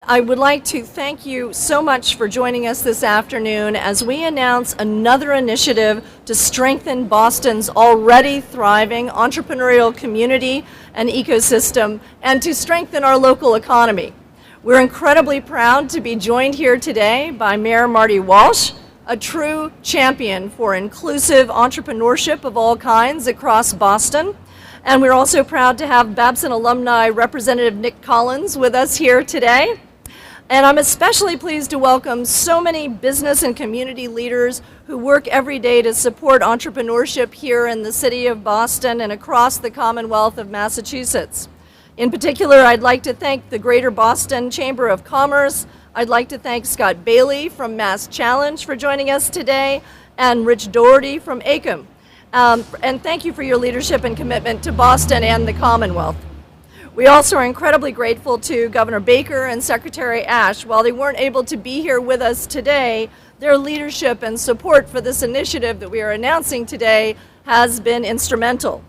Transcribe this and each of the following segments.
I would like to thank you so much for joining us this afternoon as we announce another initiative to strengthen Boston's already thriving entrepreneurial community and ecosystem and to strengthen our local economy. We're incredibly proud to be joined here today by Mayor Marty Walsh, a true champion for inclusive entrepreneurship of all kinds across Boston. And we're also proud to have Babson alumni Representative Nick Collins with us here today. And I'm especially pleased to welcome so many business and community leaders who work every day to support entrepreneurship here in the city of Boston and across the Commonwealth of Massachusetts. In particular, I'd like to thank the Greater Boston Chamber of Commerce. I'd like to thank Scott Bailey from Mass Challenge for joining us today, and Rich Doherty from ACOM. And thank you for your leadership and commitment to Boston and the Commonwealth. We also are incredibly grateful to Governor Baker and Secretary Ash. While they weren't able to be here with us today, their leadership and support for this initiative that we are announcing today has been instrumental.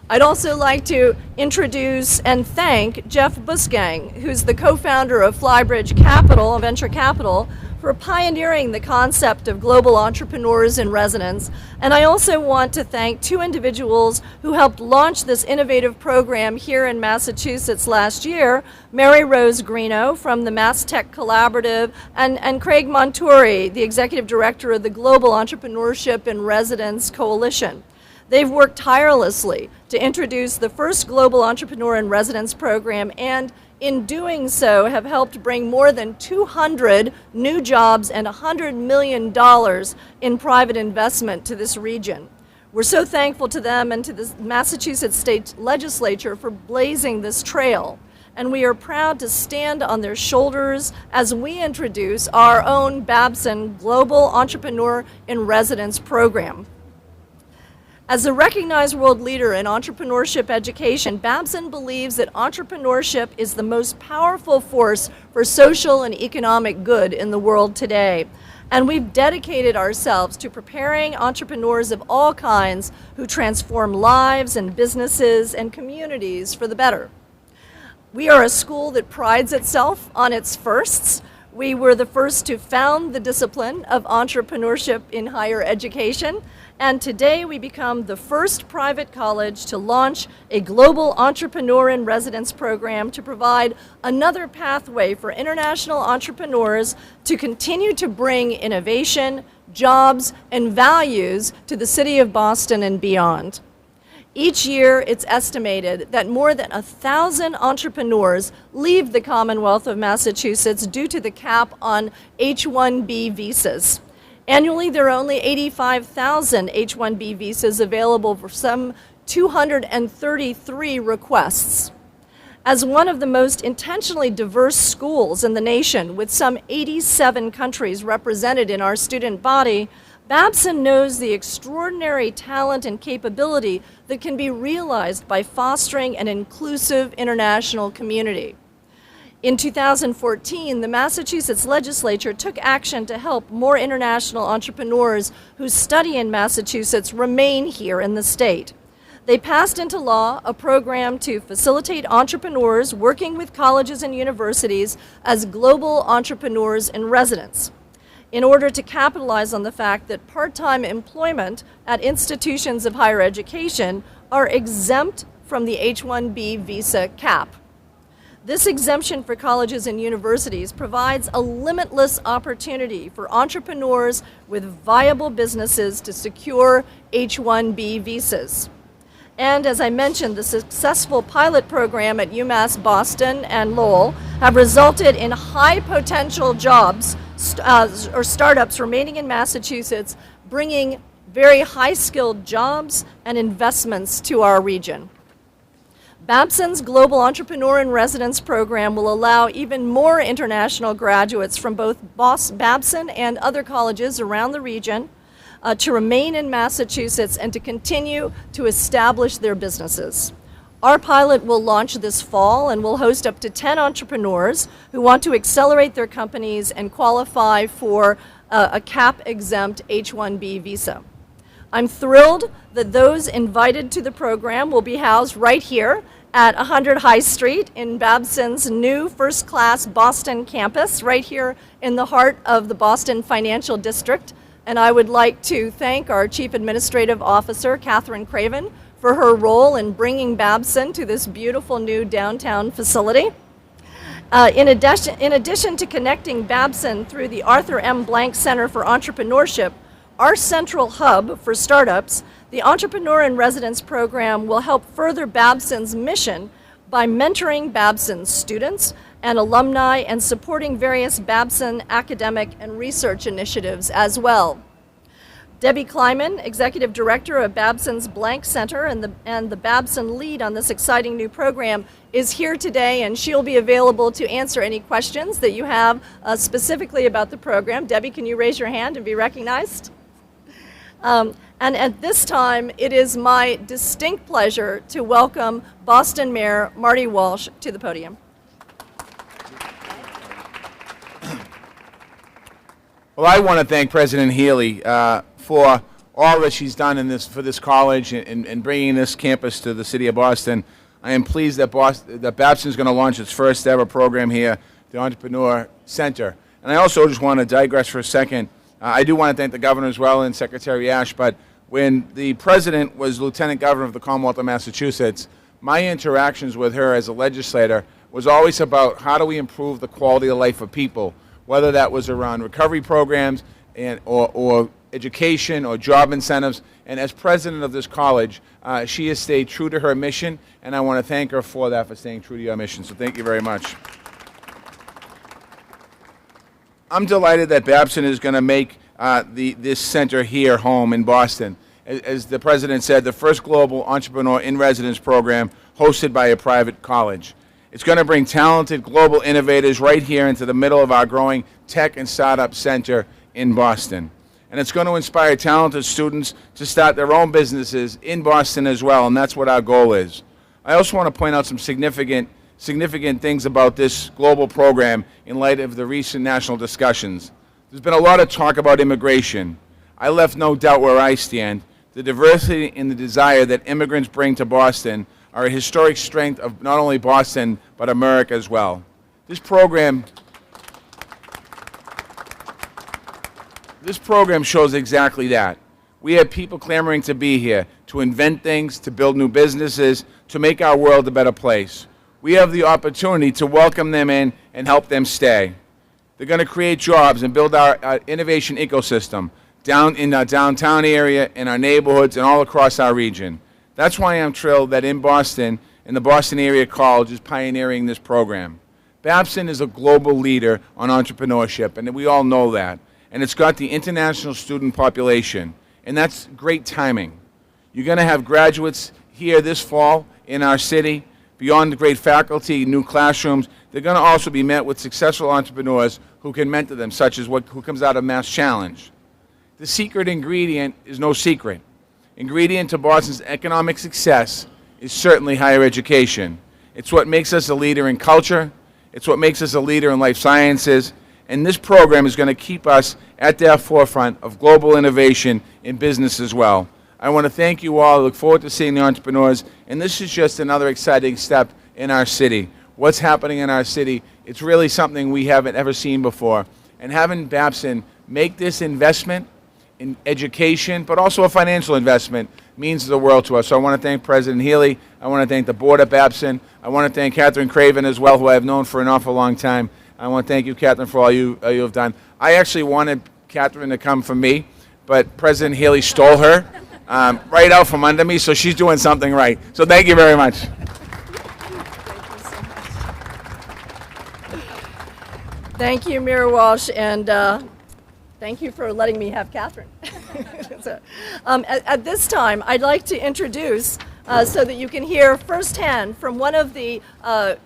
I'd also like to introduce and thank Jeff Busgang, who's the co-founder of Flybridge Capital, Venture Capital, for pioneering the concept of global entrepreneurs in residence. And I also want to thank two individuals who helped launch this innovative program here in Massachusetts last year, Mary Rose Greeno from the Mass Tech Collaborative, and Craig Montori, the Executive Director of the Global Entrepreneurship in Residence Coalition. They've worked tirelessly to introduce the first Global Entrepreneur in Residence program, and in doing so have helped bring more than 200 new jobs and $100 million in private investment to this region. We're so thankful to them and to the Massachusetts State Legislature for blazing this trail. And we are proud to stand on their shoulders as we introduce our own Babson Global Entrepreneur in Residence program. As a recognized world leader in entrepreneurship education, Babson believes that entrepreneurship is the most powerful force for social and economic good in the world today. And we've dedicated ourselves to preparing entrepreneurs of all kinds who transform lives and businesses and communities for the better. We are a school that prides itself on its firsts. We were the first to found the discipline of entrepreneurship in higher education. And today we become the first private college to launch a global entrepreneur in residence program to provide another pathway for international entrepreneurs to continue to bring innovation, jobs, and values to the city of Boston and beyond. Each year, it's estimated that more than 1,000 entrepreneurs leave the Commonwealth of Massachusetts due to the cap on H-1B visas. Annually, there are only 85,000 H-1B visas available for some 233 requests. As one of the most intentionally diverse schools in the nation, with some 87 countries represented in our student body, Babson knows the extraordinary talent and capability that can be realized by fostering an inclusive international community. In 2014, the Massachusetts Legislature took action to help more international entrepreneurs who study in Massachusetts remain here in the state. They passed into law a program to facilitate entrepreneurs working with colleges and universities as global entrepreneurs in residence, in order to capitalize on the fact that part-time employment at institutions of higher education are exempt from the H-1B visa cap. This exemption for colleges and universities provides a limitless opportunity for entrepreneurs with viable businesses to secure H-1B visas. And as I mentioned, the successful pilot program at UMass Boston and Lowell have resulted in high potential jobs or startups remaining in Massachusetts, bringing very high-skilled jobs and investments to our region. Babson's Global Entrepreneur in Residence program will allow even more international graduates from both Babson and other colleges around the region to remain in Massachusetts and to continue to establish their businesses. Our pilot will launch this fall and will host up to 10 entrepreneurs who want to accelerate their companies and qualify for a cap-exempt H-1B visa. I'm thrilled that those invited to the program will be housed right here at 100 High Street in Babson's new first-class Boston campus, right here in the heart of the Boston Financial District. And I would like to thank our Chief Administrative Officer, Catherine Craven, for her role in bringing Babson to this beautiful new downtown facility. In addition to connecting Babson through the Arthur M. Blank Center for Entrepreneurship, our central hub for startups, the Entrepreneur in Residence program will help further Babson's mission by mentoring Babson's students and alumni and supporting various Babson academic and research initiatives as well. Debbie Kleiman, Executive Director of Babson's Blank Center and the Babson lead on this exciting new program, is here today, and she'll be available to answer any questions that you have specifically about the program. Debbie, can you raise your hand and be recognized? And at this time, it is my distinct pleasure to welcome Boston Mayor Marty Walsh to the podium. Well, I want to thank President Healy for all that she's done for this college and bringing this campus to the city of Boston. I am pleased that Babson is going to launch its first ever program here, the Entrepreneur Center. And I also just want to digress for a second. I do want to thank the governor as well and Secretary Ash, but when the president was lieutenant governor of the Commonwealth of Massachusetts, my interactions with her as a legislator was always about how do we improve the quality of life of people, whether that was around recovery programs or education or job incentives. And as president of this college, she has stayed true to her mission, and I want to thank her for that, for staying true to your mission. So thank you very much. I'm delighted that Babson is going to make this center here home in Boston. As the president said, the first global entrepreneur in residence program hosted by a private college. It's going to bring talented global innovators right here into the middle of our growing tech and startup center in Boston. And it's going to inspire talented students to start their own businesses in Boston as well, and that's what our goal is. I also want to point out some significant things about this global program in light of the recent national discussions. There's been a lot of talk about immigration. I left no doubt where I stand. The diversity and the desire that immigrants bring to Boston are a historic strength of not only Boston, but America as well. This program shows exactly that. We have people clamoring to be here, to invent things, to build new businesses, to make our world a better place. We have the opportunity to welcome them in and help them stay. They're going to create jobs and build our innovation ecosystem down in our downtown area, in our neighborhoods, and all across our region. That's why I'm thrilled that in Boston, and the Boston Area College is pioneering this program. Babson is a global leader on entrepreneurship, and we all know that. And it's got the international student population, and that's great timing. You're going to have graduates here this fall in our city. Beyond the great faculty, new classrooms, they're going to also be met with successful entrepreneurs who can mentor them, such as who comes out of Mass Challenge. The secret ingredient is no secret. Ingredient to Boston's economic success is certainly higher education. It's what makes us a leader in culture. It's what makes us a leader in life sciences. And this program is going to keep us at the forefront of global innovation in business as well. I want to thank you all. I look forward to seeing the entrepreneurs. And this is just another exciting step in our city. What's happening in our city, it's really something we haven't ever seen before. And having Babson make this investment in education, but also a financial investment, means the world to us. So I want to thank President Healy. I want to thank the board at Babson. I want to thank Catherine Craven as well, who I have known for an awful long time. I want to thank you, Catherine, for all you have done. I actually wanted Catherine to come from me, but President Healy stole her right out from under me, so she's doing something right. So thank you very much. Thank you, Mayor Walsh, and thank you for letting me have Catherine. So, at this time, I'd like to introduce, so that you can hear firsthand from one of the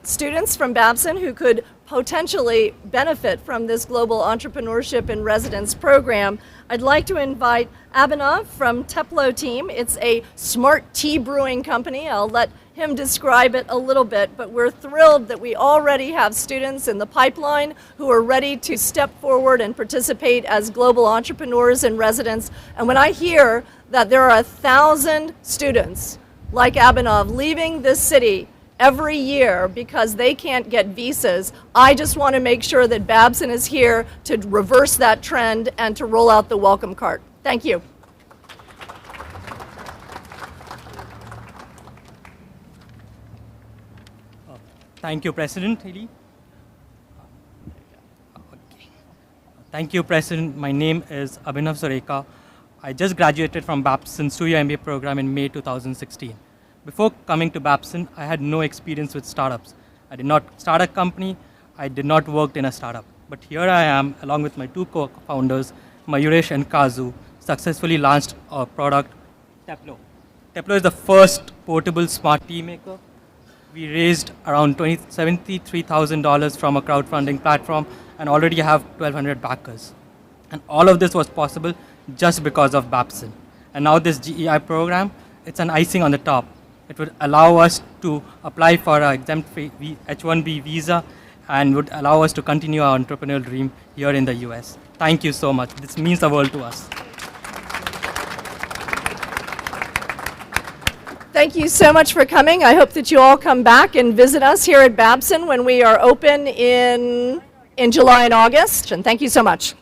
students from Babson who could potentially benefit from this global entrepreneurship in residence program. I'd like to invite Abhinav from Teplo team. It's a smart tea brewing company. I'll let him describe it a little bit, but we're thrilled that we already have students in the pipeline who are ready to step forward and participate as global entrepreneurs in residence. And when I hear that there are 1,000 students like Abhinav leaving this city every year because they can't get visas. I just want to make sure that Babson is here to reverse that trend and to roll out the welcome cart. Thank you. Thank you, President Haley. Okay. Thank you, President. My name is Abhinav Sureka. I just graduated from Babson's 2-year MBA program in May 2016. Before coming to Babson, I had no experience with startups. I did not start a company. I did not work in a startup. But here I am, along with my two co-founders, Mayuresh and Kazu, successfully launched our product, Teplo. Teplo is the first portable smart tea maker. We raised around $73,000 from a crowdfunding platform and already have 1,200 backers. And all of this was possible just because of Babson. And now this GEI program, it's an icing on the top. It would allow us to apply for an exempt H-1B visa and would allow us to continue our entrepreneurial dream here in the US. Thank you so much. This means the world to us. Thank you so much for coming. I hope that you all come back and visit us here at Babson when we are open in July and August. And thank you so much.